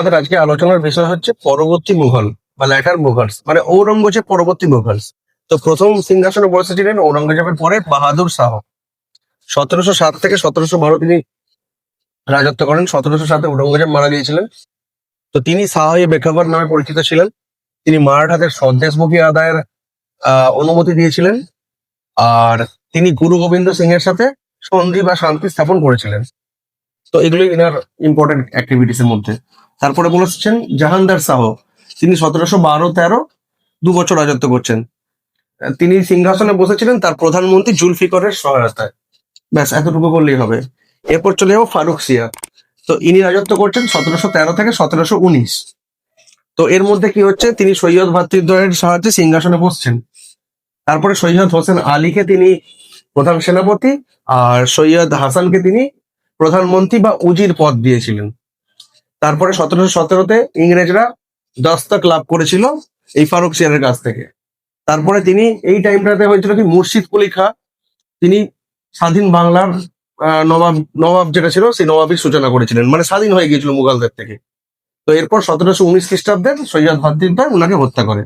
আমাদের আজকে আলোচনার বিষয় হচ্ছে পরবর্তী মুঘল বা ল্যাটার মুঘলস, মানে ঔরঙ্গজেব পরবর্তী মুঘলস। তো প্রথম সিংহাসনে বসেছিলেন ঔরঙ্গজেবের পরে বাহাদুর শাহ। 1707 থেকে 1712 তিনি রাজত্ব করেন। 1707 ঔরঙ্গজেব মারা গিয়েছিলেন। তো তিনি শাহ-ই বেখাবার নামে পরিচিত ছিলেন। তিনি মারাঠাদের স্বদেশমুখী আদায়ের অনুমতি দিয়েছিলেন। আর তিনি গুরু গোবিন্দ সিং এর সাথে সন্ধি বা শান্তি স্থাপন করেছিলেন। তো এগুলোই এনার ইম্পর্টেন্ট অ্যাক্টিভিটিস এর মধ্যে। তারপরে বলেছেন জাহানদার শাহ। তিনি 1712-13 2 বছর রাজত্ব করছেন। তিনি সিংহাসনে বসেছিলেন তার প্রধানমন্ত্রী জুলফিকরের সহায়তায়। ব্যাস এতটুকু করলেই হবে। এরপর চলে যাবো ফারুক সিয়া। তো ইনি রাজত্ব করছেন 1713 থেকে 1719। তো এর মধ্যে কি হচ্ছে, তিনি সৈয়দ ভ্রাতৃদ্বয়ের সাহায্যে সিংহাসনে বসছেন। তারপরে সৈয়দ হোসেন আলীকে তিনি প্রধান সেনাপতি, আর সৈয়দ হাসানকে তিনি প্রধানমন্ত্রী বা উজির পদ দিয়েছিলেন। তারপরে 1717-তে ইংরেজরা দস্তক লাভ করেছিল এই ফারুক সিয়ারের কাছ থেকে। তারপরে তিনি এই টাইমটাতে হয়েছিল কি, মুর্শিদ কুলি খাঁ তিনি স্বাধীন বাংলার নবাব নবাব যেটা ছিল সেই নবাবির সূচনা করেছিলেন, মানে স্বাধীন হয়ে গিয়েছিল মুঘলদের থেকে। তো এরপর 1719 খ্রিস্টাব্দে সৈয়দ ভ্রাতৃদ্বয় উনাকে হত্যা করে।